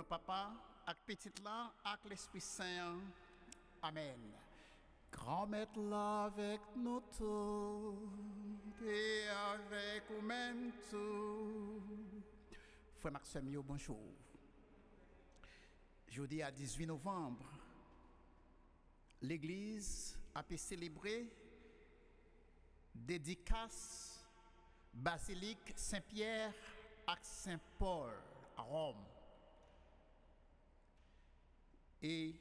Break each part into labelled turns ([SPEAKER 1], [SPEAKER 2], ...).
[SPEAKER 1] papa, avec petit là, avec l'Esprit Saint. Amen. Grand maître là avec nous tous et avec vous-même tout. Frère Maxime, bonjour. Jeudi à 18 novembre, l'Église a pu célébrer dédicace basilique Saint-Pierre à Saint-Paul à Rome. Et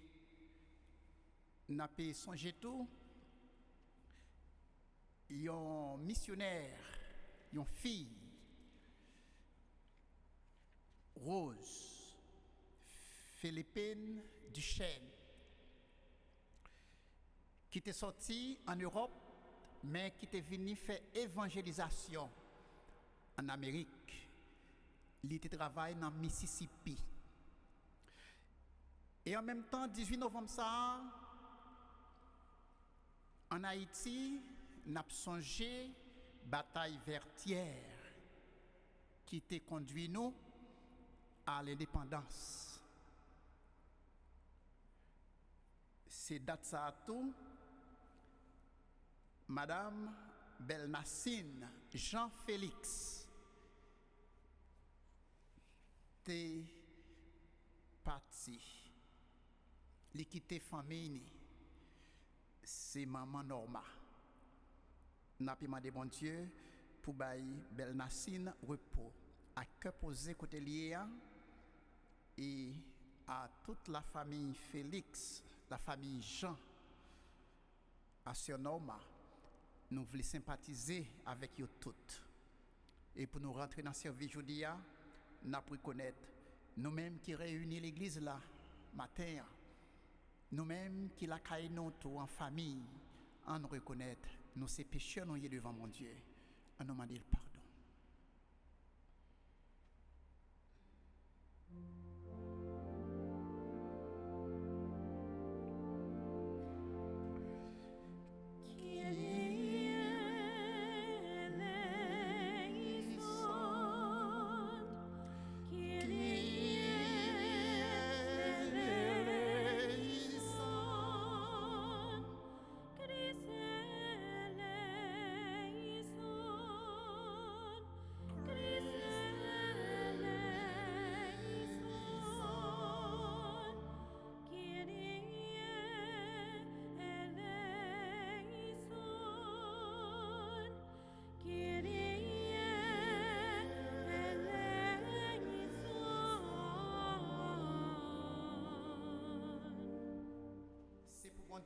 [SPEAKER 1] nous avons songé tout, un missionnaire, une fille, Rose, Philippine Duchesne, qui était sortie en Europe, mais qui était venue faire évangélisation en Amérique. Il était travaillé dans Mississippi. Et en même temps, 18 novembre, ça, en Haïti, nous avons songé bataille vertière qui était conduit nous à l'indépendance. C'est date ça tout. Madame Belnacine Jean-Félix était partie. Il quitté famille. C'est maman Norma. Nous avons demandé bon Dieu pour bailler Belnacine repos. À que poser côté lié et à toute la famille Félix, la famille Jean, à Sœur Norma, nous voulons sympathiser avec eux toutes. Et pour nous rentrer dans ce service aujourd'hui, nous avons connaître nous-mêmes qui réunissons l'église là, matin, nous-mêmes qui la caillons tout en famille, en nous reconnaître, nous ces pécheurs nous y devant mon Dieu, en nous demander le pardon.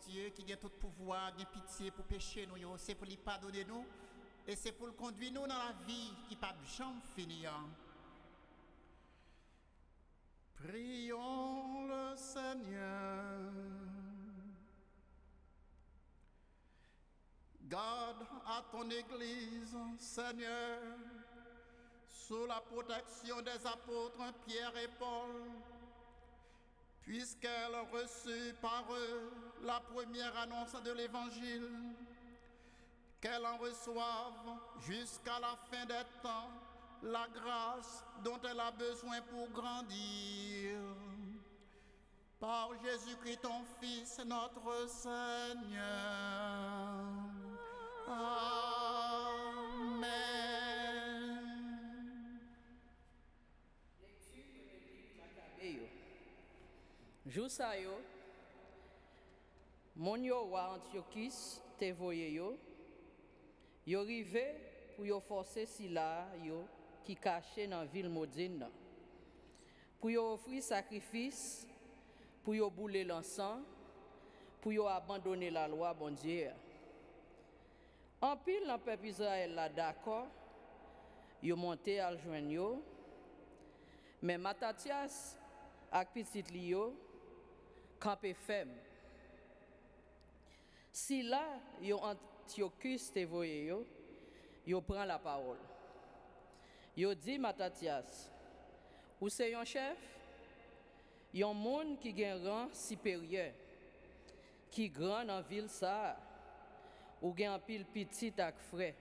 [SPEAKER 1] Dieu qui a tout pouvoir, qui a pitié pour pécher nous, c'est pour lui pardonner nous et c'est pour le conduire nous dans la vie qui ne peut jamais finir. Prions le Seigneur. Garde à ton Église, Seigneur, sous la protection des apôtres Pierre et Paul, puisqu'elle a reçu par eux la première annonce de l'Évangile, qu'elle en reçoive jusqu'à la fin des temps la grâce dont elle a besoin pour grandir. Par Jésus-Christ, ton Fils, notre Seigneur. Amen.
[SPEAKER 2] Joussa yo, mon yo wa Antiochus te voye yo rive pour yo forcer Sila yo qui caché dans ville maudine pour yo offrir sacrifice, pour yo bouler l'encens, pour yo abandonner la loi bon Dieu. En pile dans peuple Israël là d'accord, yo monté à joindre yo, mais Matatias ak petit li yo campé ferme. Si là, yo Antiochus te voye yo prend la parole. Yo dit Matatias, ou c'est un chef, yon monde qui gen rang supérieur, qui grand dans ville ça, ou gen pile petit ak frère.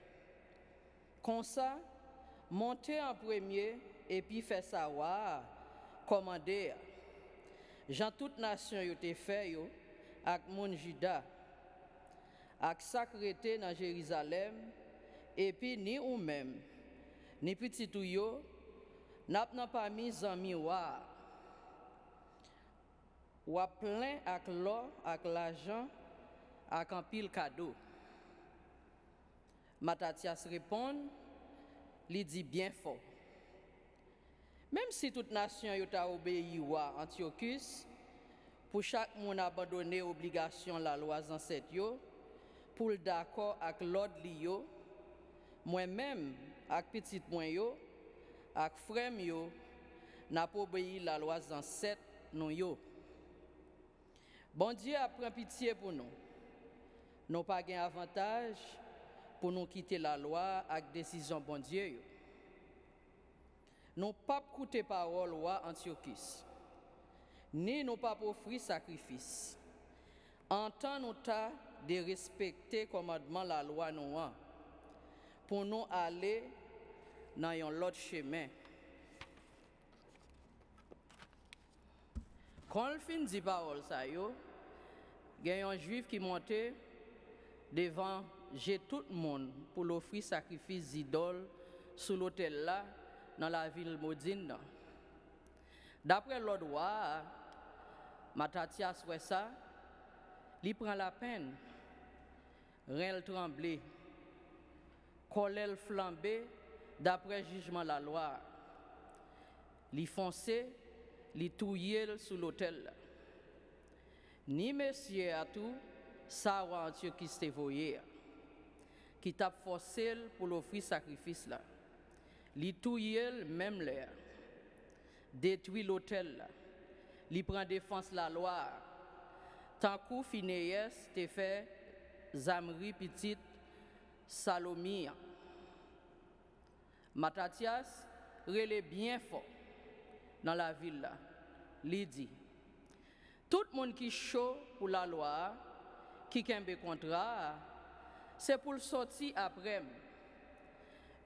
[SPEAKER 2] Comme ça, montez en premier et puis fait savoir, commander. Jean toute nation yo te fait yo ak moun Juda ak sakrete dans Jérusalem et puis ni ou même ni petit ou yo n'a pas mis en miroir ou a plein ak l'or ak l'argent ak un pile cadeau. Matatias répond, li dit bien fort. Même si toute nation yo ta obéi wa Antiochus, pour chaque monde abandonner obligation la loi ancêtre yo, pour d'accord avec l'ordre li yo, moi-même ak petit moi yo, ak frère yo, n'a pas obéi la loi ancêtre non yo. Bon Dieu a pris pitié pour nous. Nous pas gain avantage pour nous quitter la loi avec décision bon Dieu yo. Nous pas écouter parole roi Antiochus. Ni nous pas offrir sacrifice. En temps nous ta de respecter commandement la loi nous pour nous aller dans un autre chemin. Quand le fin dit parole ça yo, il y a un juif qui montait devant tout le monde pour l'offrir sacrifice d'idole sous l'autel là dans la ville maudine. D'après l'ordre roi, Matatias ouais ça, il prend la peine, rien tremblé, colère flambé d'après jugement la loi. Il foncé, il touillé sous l'autel. Ni monsieur à tout, ça ou Antiochus te voyé, qui t'a forcé pour l'offrir sacrifice là. Li touye même l'air, détruit l'hôtel, li prend défense la loi. Tant coup Phinéas te fait Zamri petite Salomia. Matatias relè bien fort dans la ville là. Li dit, tout le monde qui chaud pour la loi, qui kembe contrat, c'est pour le sortir après.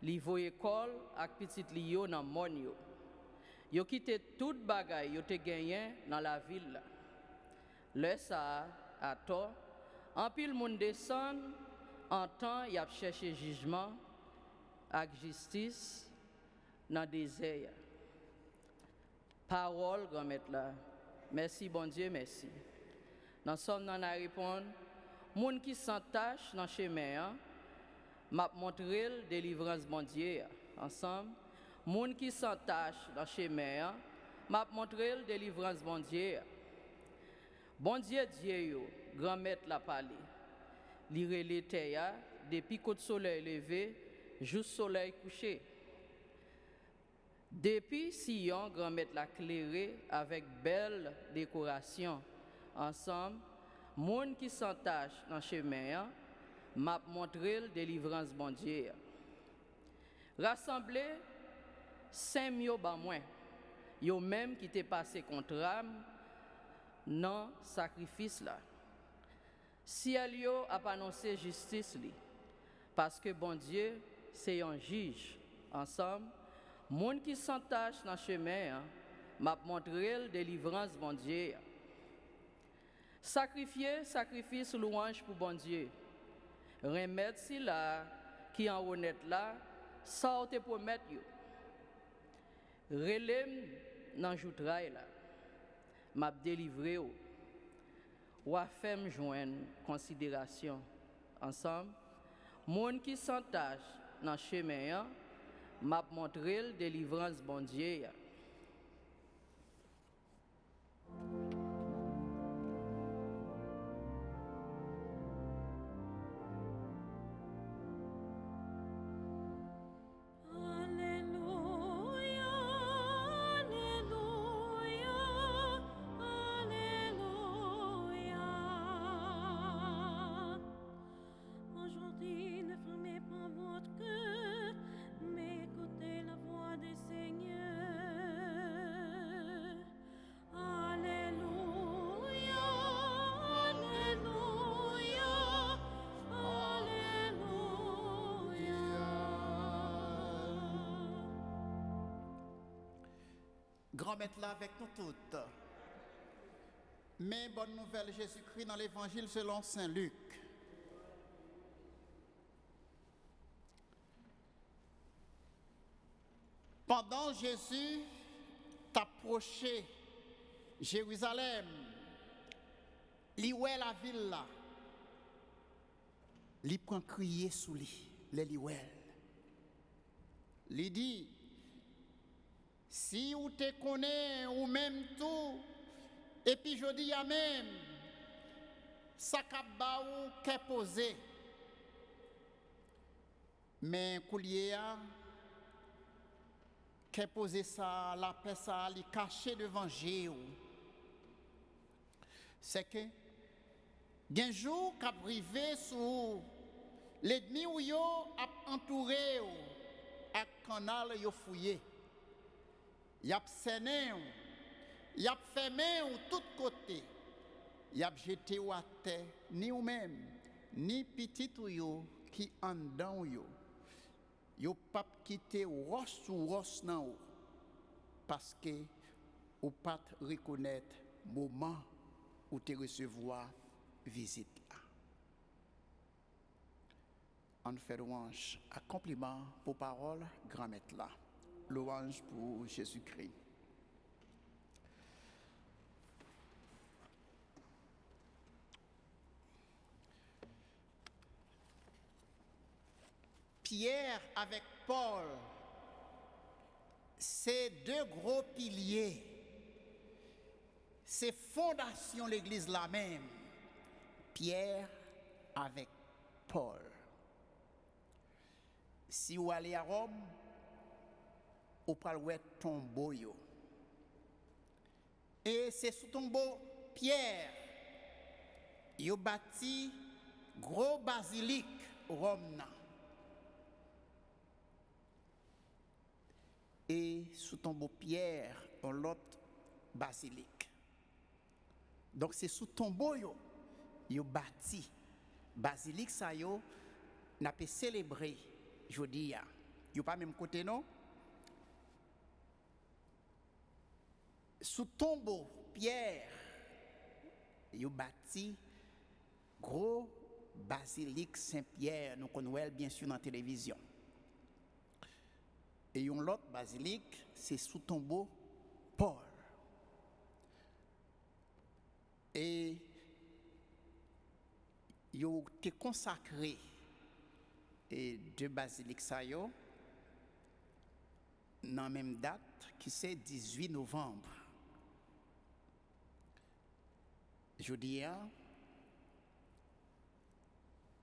[SPEAKER 2] Li voye école ak petit li yo nan mon yo. Yo quitté toute bagay yo te gagné dans la ville. Le ça à tort, en pile moun descend en temps y a cherché jugement ak justice dans désert. Parole grand maître là. Merci bon Dieu, merci. Nous sommes dans la réponse moun qui s'entache dans chemin m'a montré la délivrance bon Dieu ensemble. Moun qui s'entache dans chemin m'a montré la délivrance bon Dieu. Bon Dieu Dieu yo, grand maître la parlé. Li relé terre depuis côté soleil levé jusqu'au soleil couché. Depuis Sion, grand maître la clairé avec belle décoration. Ensemble, moun qui s'entache dans chemin m'a montré la délivrance bon Dieu. Rassemblé 5 yo ba moins. Yo même qui t'est passé contre âme non sacrifice là. Si yo a annoncé justice li parce que bon Dieu c'est un juge. Ensemble, moun qui s'entache dans chemin m'a montré la délivrance bon Dieu. Sacrifier sacrifice louange pour bon Dieu. Remettre si là qui en honnête là ça te promettre yo. Relem nan joutrail là. M'a délivré ou a fait me joindre considération ensemble. Moun qui s'entache dans chemin m'a montré la délivrance bon Dieu.
[SPEAKER 1] Grand maître là avec nous toutes. Mais bonne nouvelle, Jésus-Christ dans l'évangile selon Saint Luc. Pendant Jésus t'approchait Jérusalem, li ouè la ville là, li prend crier sous lui, les li ouè. Li dit, si ou te connais ou même tout, et puis je dis à même, ça kaba ou qu'est posé. Mais koulier qu'est posé ça, la paix ça, li caché devant Jéhu. C'est que, d'un jour qu'a privé sous l'ennemi ou yo a entouré ou à canal yo fouillé. Y a séné ou, y a fermé ou tout côté. Y a jeté ou à terre, ni ou même, ni petit ou yo qui en dedans ou yo. Yo pas quitter roche ou roche nan ou parce que ou pas reconnaître moment où te recevoir visite là. On fait louange, accomplissement pour parole grand maître là. Louange pour Jésus-Christ. Pierre avec Paul, c'est deux gros piliers. C'est fondation l'église la même. Pierre avec Paul. Si vous allez à Rome, vous pouvez tombeau. Et c'est sous tombeau Pierre, il a bâti gros basilique Rome. Et sous tombeau Pierre, on l'autre basilique. Donc c'est sous tombeau yo bâti basilique ça yo n'a pas célébrer jodi a. Yo pas même côté non. Sous tombeau Pierre yo bâti gros basilique Saint-Pierre, nous connaissons bien sûr dans la télévision. Et une autre basilique, c'est sous tombeau Paul. Et ils ont été consacrés et deux basiliques ça yo dans la même date qui c'est 18 novembre. Jeudi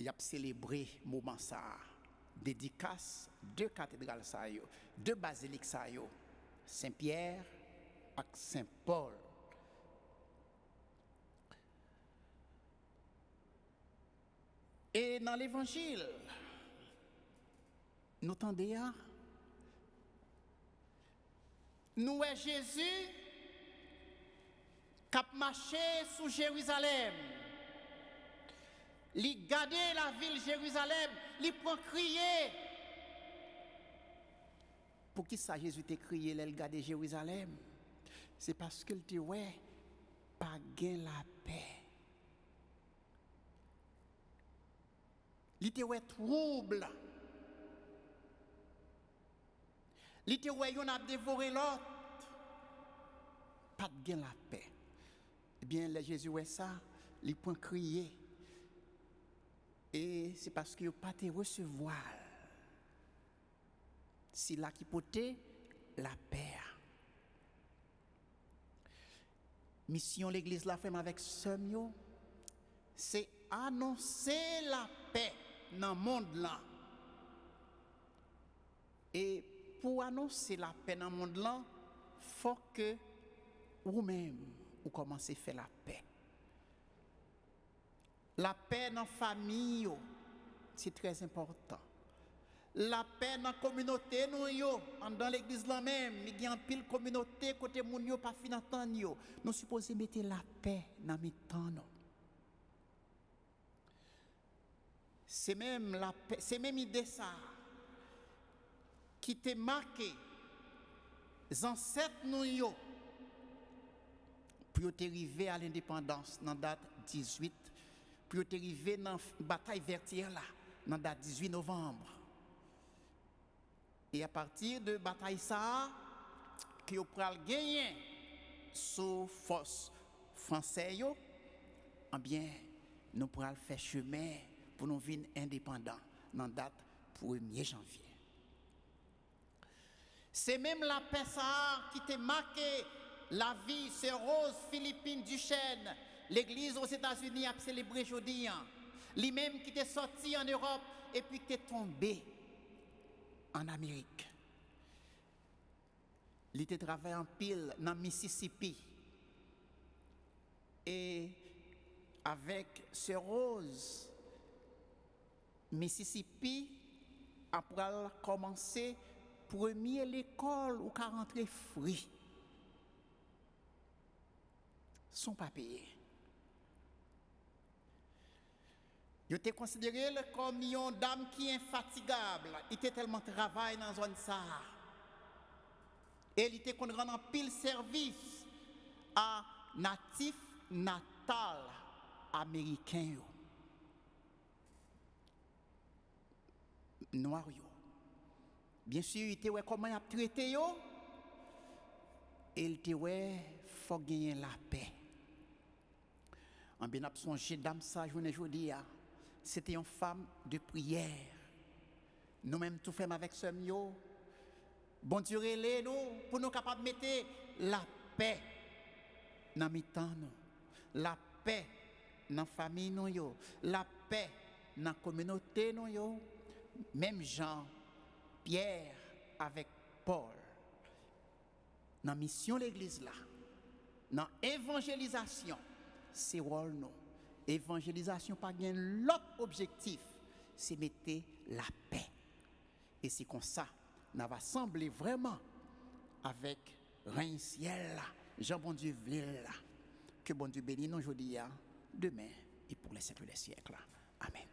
[SPEAKER 1] il a célébré moment ça. Dédicace deux cathédrales ça yo, deux basiliques ça yo, Saint-Pierre et Saint-Paul. Et dans l'évangile, nous entendons, nous est Jésus qui a marché sous Jérusalem. Il gardait la ville Jérusalem, il prend crier. Pour qui ça Jésus t'a crié, il gardait Jérusalem? C'est parce qu'il dit ouais, pas gain la paix. Il était ouais trouble. Il était ouais on a dévoré l'autre. Pas de gain la paix. Eh bien, le Jésus ouais ça, il prend crier. Et c'est parce qu'il n'a pas te recevoir. C'est là qui portait la paix. Mission l'église la fait avec Samuel, c'est annoncer la paix dans le monde là. Et pour annoncer la paix dans le monde là, il faut que vous-même vous commencez à faire la paix. La paix dans la famille, c'est très important. La paix dans la communauté, dans l'église là même, il y a une pile communauté, côté moun yo pas fin entendre yo. Nous supposons mettre la paix dans mes temps. C'est même la paix, c'est même idée ça qui te marqué les ancêtres nous yo pour arriver à l'indépendance dans la date 18, pour arriver dans la bataille vertière là, dans la date 18 novembre. Et à partir de la bataille ça, que vous pourrez gagner sous force française, eh bien, nous pourrons faire chemin pour nous venir indépendants dans la date 1er janvier. C'est même la paix ça qui t'a marqué la vie, c'est Rose Philippine Duchesne, l'église aux États-Unis a célébré aujourd'hui. Lui-même qui était sorti en Europe et puis qui est tombé en Amérique. Il était travaillé en pile dans Mississippi. Et avec ce Rose, Mississippi après commencer première l'école où qu'a rentré fruit. Sont pas payés. Il était considéré comme une dame qui est infatigable. Il était tellement travail dans la zone ça. Et il était qu'on rend en pile service à natifs natal américains. Noirs. Bien sûr, il était comment il a traité yo. Et il était faut gagner la paix. En bien songé dame ça journée aujourd'hui, c'était une femme de prière. Nous-mêmes tout faisons avec ce mio. Bon Dieu relais nous pour nous capables de mettre la paix dans mi-temps nous. La paix dans la famille nous yo, la paix dans la communauté nous yo. Même Jean, Pierre avec Paul. Dans la mission de l'église là, dans l'évangélisation, c'est rôle nous. Évangélisation pas bien l'autre objectif, c'est mettre la paix. Et c'est comme ça, nous va sembler vraiment avec règne ciel là, Jean bon Dieu ville là. Que bon Dieu bénisse nous aujourd'hui, demain et pour les siècles des siècles. Amen.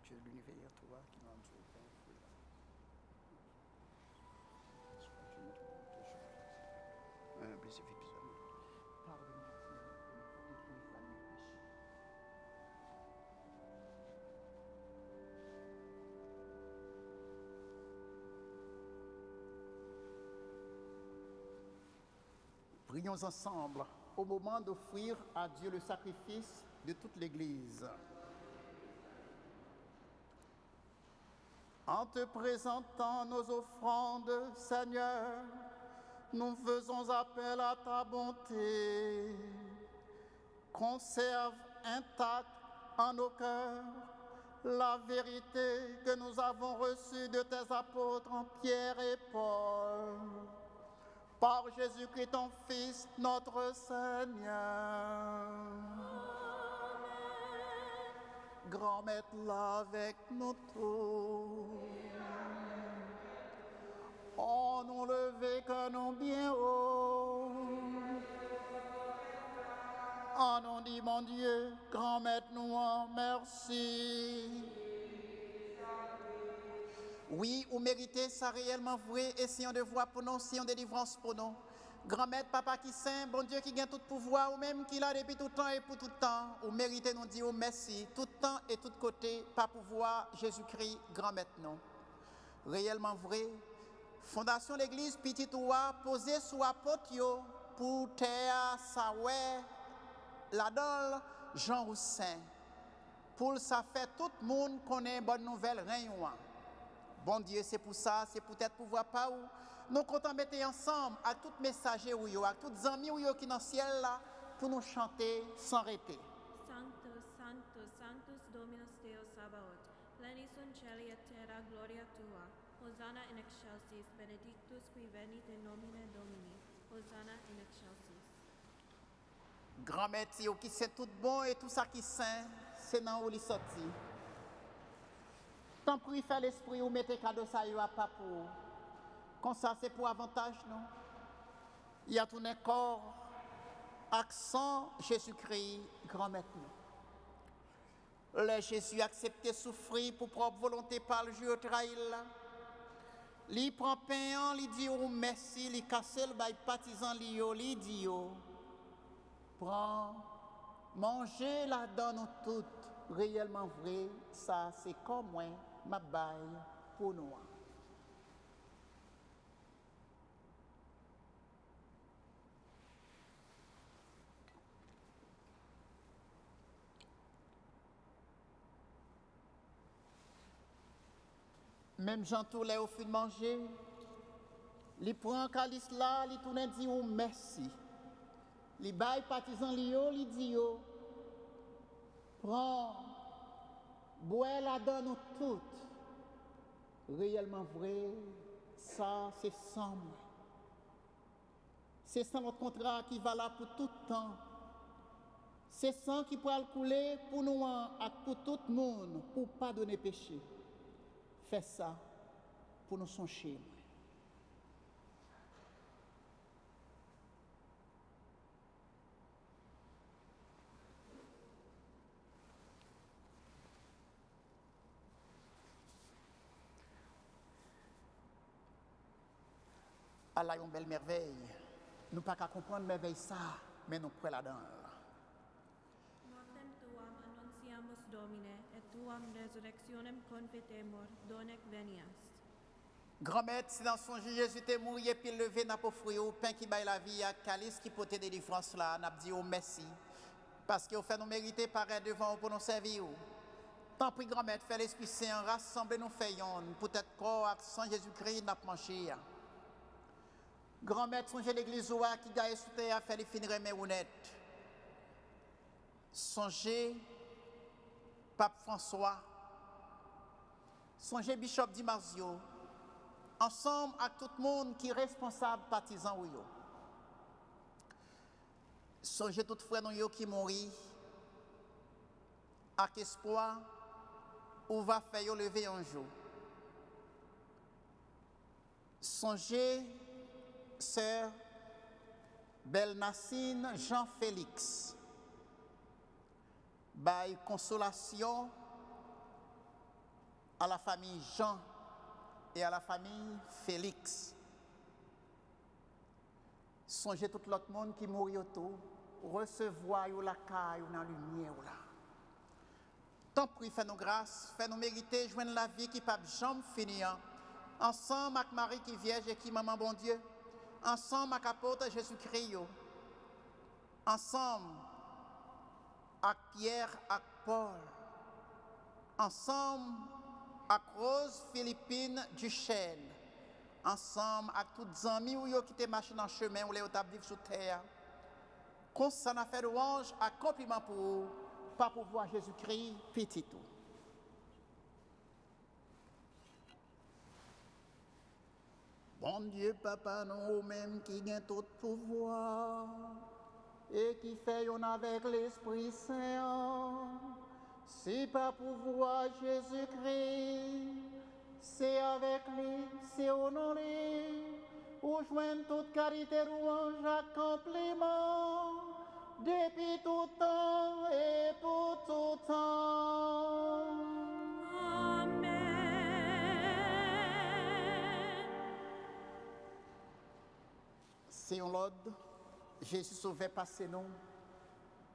[SPEAKER 1] Dieu de l'univers, toi qui m'as Dieu, prions ensemble au moment d'offrir à Dieu le sacrifice de toute l'Église. En te présentant nos offrandes, Seigneur, nous faisons appel à ta bonté. Conserve intacte en nos cœurs la vérité que nous avons reçue de tes apôtres Pierre et Paul. Par Jésus-Christ, ton Fils, notre Seigneur. grand-mère là avec nous tous. On nous levé que nous bien haut. On nous dit, mon Dieu, grand-mère nous en merci. Oui, vous méritez ça réellement vrai, et si on de voix pour nous, si on de délivrance pour nous. Grand-mère, papa qui saint, bon Dieu qui gagne tout pouvoir, ou même qui l'a depuis tout temps et pour tout temps, vous méritez nous dire merci, tout temps et tout côté, par pouvoir, Jésus-Christ, grand-mère nous. Réellement vrai, fondation l'église, petit oua, posée sous apôtre pour terre, saoué, la dole, Jean Roussin. Pour ça fait tout le monde connaît bonne nouvelle, rien. Bon Dieu, c'est pour ça, c'est peut-être pour voir pas où. Nous comptons mettre ensemble à tous les messagers, à tous les amis qui sont dans le ciel là, pour nous chanter sans arrêter.
[SPEAKER 3] Sanctus, Sanctus, Sanctus Dominus Deus Sabaoth, plenis sunt caeli et terra gloria tua. Hosanna in excelsis, benedictus qui venit in nomine Domini. Hosanna in excelsis.
[SPEAKER 1] Grand maître qui c'est tout bon et tout ça qui saint, c'est dans où il sorti. Tant pis faire l'esprit ou mettez cadeau ça à pas pour. Comme ça c'est pour avantage non. Il y a tout un corps accent Jésus-Christ grand maître. Le Jésus accepté souffrir pour propre volonté par le Dieu trahir là. Li prend pain, li dit oh merci, li casse le bail partisan li dit oh. Prends, mangez là-dedans nous toutes, réellement vrai, ça c'est comme moi, ma baille pour nous. Même Jean Tourlet au fil de manger, il prend un calice là, il tourne et dit oh merci. Les bails partisans li dit yo, prends, bois la donne nous toutes. Réellement vrai, ça c'est sans moi. C'est sans notre contrat qui va là pour tout temps. C'est sans qui pourra le couler pour nous et pour tout le monde, pour pardonner péché. Fais ça pour nous songer. Allah une belle merveille. Nous pas qu'à comprendre merveille ça, mais nous prenons là-dedans.
[SPEAKER 3] Mortem tuam annunciamus Domine, et tuam resurrectionem confitemur, donec veniast.
[SPEAKER 1] Grand-mère, si dans son Jésus t'es mort, et puis levé, n'a pas fruit, au pain qui baille la vie, à calice qui portait des délivrance là, n'a dit oh merci. Parce qu'il fait nous mériter paraître devant pour nous servir. Tant pis, grand-mère, fait l'Esprit Saint, rassemble nous faisons, peut-être corps, sans Jésus-Christ, n'a pas manché. Grand-mère, songez l'église qui gagne sous terre, fait les finir mais honnête. Songez Pape François, songez Bishop Di Marzio, ensemble avec tout le monde qui est responsable, partisan ou yo. Songez tout frère nous qui mourit, avec espoir, ou va faire lever un jour. Songez Sœur Belnacine Jean-Félix, bail consolation à la famille Jean et à la famille Félix. Songez tout l'autre monde qui mourit autour, recevoir la caille ou la lumière là. Tant pis, fais nos grâces, fais nous mériter, joindre la vie qui peut jamais finir. Ensemble avec Marie qui vierge et qui maman bon Dieu. Ensemble avec apôtre Jésus-Christ, ensemble avec Pierre, avec Paul, ensemble avec Rose Philippine Duchesne, ensemble avec tous les amis qui te marchent dans le chemin ou les vivent sur terre. Comme ça, on a fait louange, à compliment pour vous, pas pour voir Jésus-Christ petit tout. Bon Dieu, Papa, nous-mêmes qui gagne tout pouvoir et qui fait avec l'Esprit Saint, Si pas pour voir Jésus-Christ, c'est avec lui, c'est au nom de lui, où joignent toute qualité, louange, accomplissement, depuis tout temps et pour tout temps.
[SPEAKER 3] Amen.
[SPEAKER 1] C'est un l'ordre, Jésus sauvé passer nous.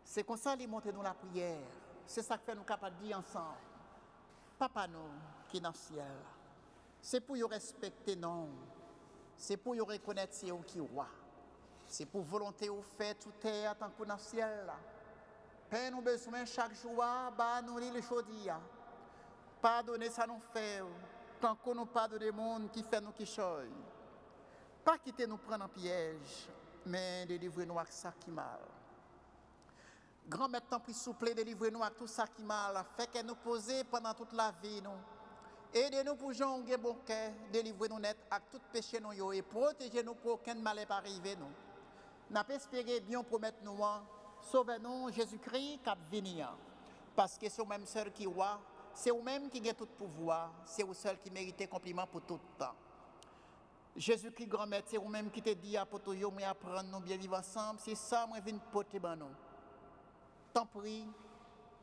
[SPEAKER 1] C'est comme ça qu'il montre nous la prière. C'est ça que fait nous capables de dire ensemble. Papa nous qui est dans le ciel, c'est pour y respecter nous. C'est pour y reconnaître c'est qui est roi. C'est pour volonté ou fait tout terre tant que dans le ciel. Père nous besoin chaque jour, bah nous les chaudiers. Pardonnez ça nous fait. Tant qu'on nous pardonne des monde qui fait nous qui choy. Pas quitter nous prendre en piège, mais délivrer-nous avec ça qui mal. Grand maître, tant pis souple, délivrez-nous avec tout ça qui mal, fait que nous poser pendant toute la vie, nous. Aidez-nous pour jongler bon cœur, délivrez-nous net avec tout péché nous et protégez-nous pour aucun mal n'est pas arrivé, nous. N'a pas espéré bien promettre nous, sauvez-nous Jésus-Christ qui venir. Parce que c'est au même seul qui roi, c'est au même qui a tout pouvoir, c'est au seul qui mérite compliment pour tout le temps. Jésus-Christ, grand maître, c'est au même qui te dit à poto yo, mais apprendre nous bien vivre ensemble, c'est ça, moi, je viens porter ban nous. Tant pis,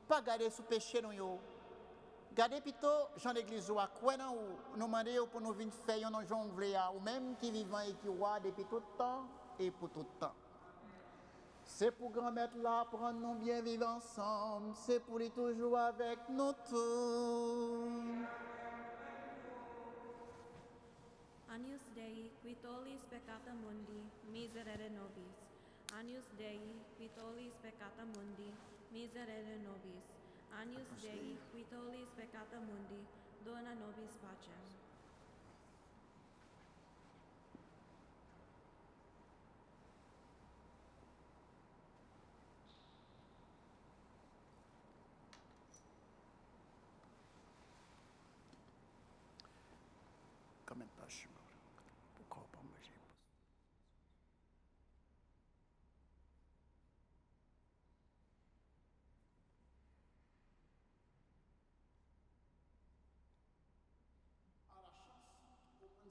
[SPEAKER 1] pas garder sous péché nous yo. Gardez plutôt Jean l'église ou à quoi nous demander pour nous venir faire un jongle ou même qui vivant et qui roi depuis tout le temps et pour tout le temps. C'est pour grand maître là prendre nous bien vivre ensemble, c'est pour lui toujours avec nous tous.
[SPEAKER 3] Agnus Dei, qui tollis peccata mundi, miserere nobis. Agnus Dei, qui tollis peccata mundi, miserere nobis. Agnus Dei, qui tollis peccata mundi, dona nobis pacem.
[SPEAKER 1] Quand même pas chemin. Pourquoi pas manger?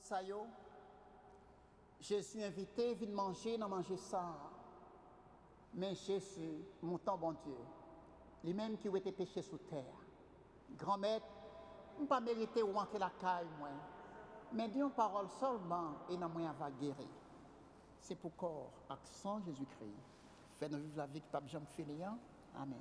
[SPEAKER 1] Ça y est, je suis invité, viens manger, non manger ça. Mais Jésus, mon temps bon Dieu, lui-même qui a été péché sous terre, grand maître, je ne pas mérité ou entrer la caille, moi. Mais dis une parole seulement et non moins va guérir. C'est pour corps, accent Jésus-Christ. Fais-nous vivre la vie que Pape Jean Félian. Amen.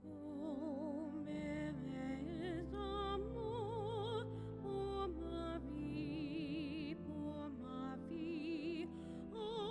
[SPEAKER 3] Oh, mes amours, pour ma vie, oh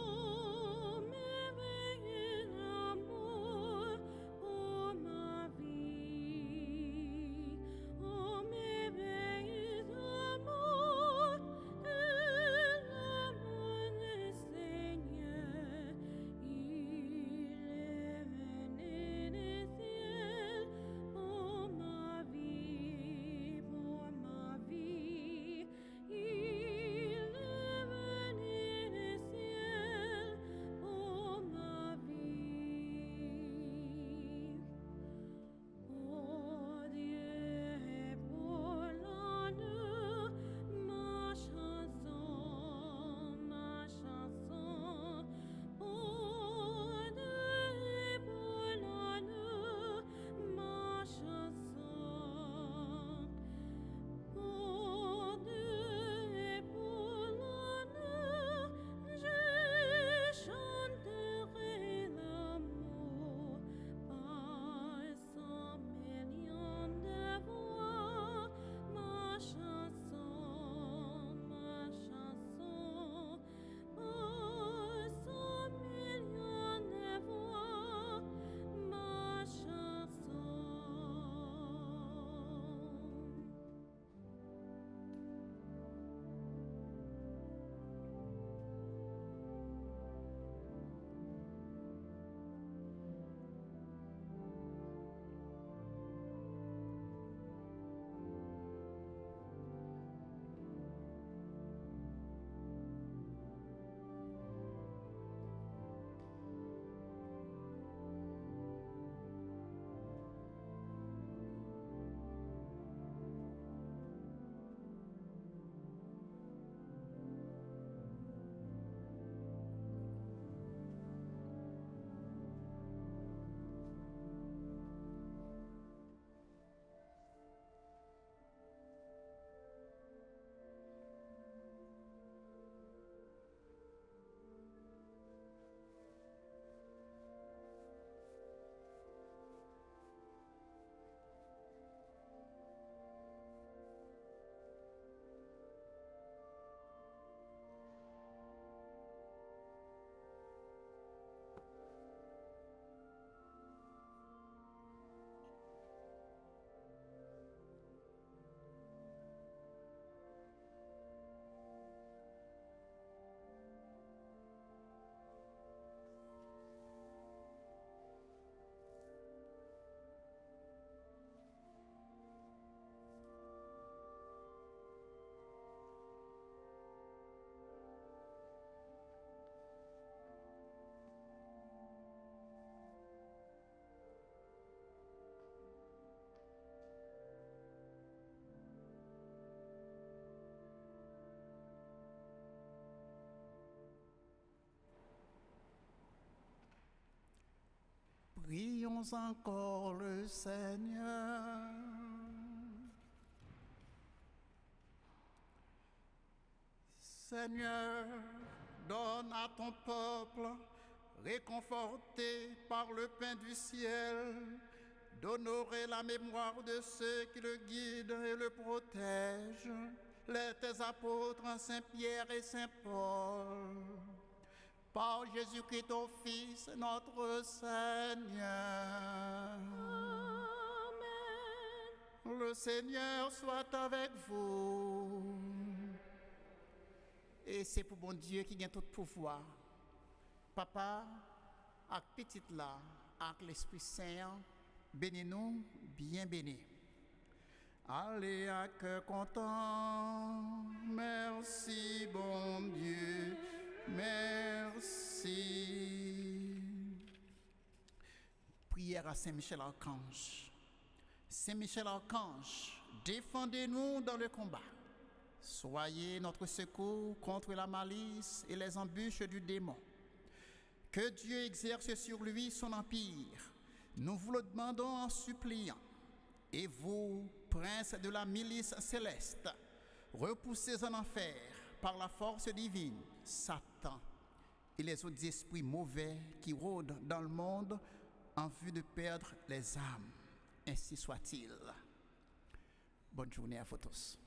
[SPEAKER 1] Prions encore le Seigneur. Seigneur, donne à ton peuple, réconforté par le pain du ciel, d'honorer la mémoire de ceux qui le guident et le protègent, tes apôtres Saint Pierre et Saint Paul. Par Jésus-Christ, ton Fils, notre Seigneur. Amen. Le Seigneur soit avec vous. Et c'est pour bon Dieu qui gagne tout pouvoir. Papa, avec petite là, avec l'Esprit Saint, bénis-nous, bien bénis. Allez à cœur content, merci bon Dieu, merci. Prière à Saint-Michel Archange. Saint-Michel Archange, défendez-nous dans le combat. Soyez notre secours contre la malice et les embûches du démon. Que Dieu exerce sur lui son empire. Nous vous le demandons en suppliant. Et vous, prince de la milice céleste, repoussez en enfer par la force divine Satan et les autres esprits mauvais qui rôdent dans le monde en vue de perdre les âmes. Ainsi soit-il. Bonne journée à vous tous.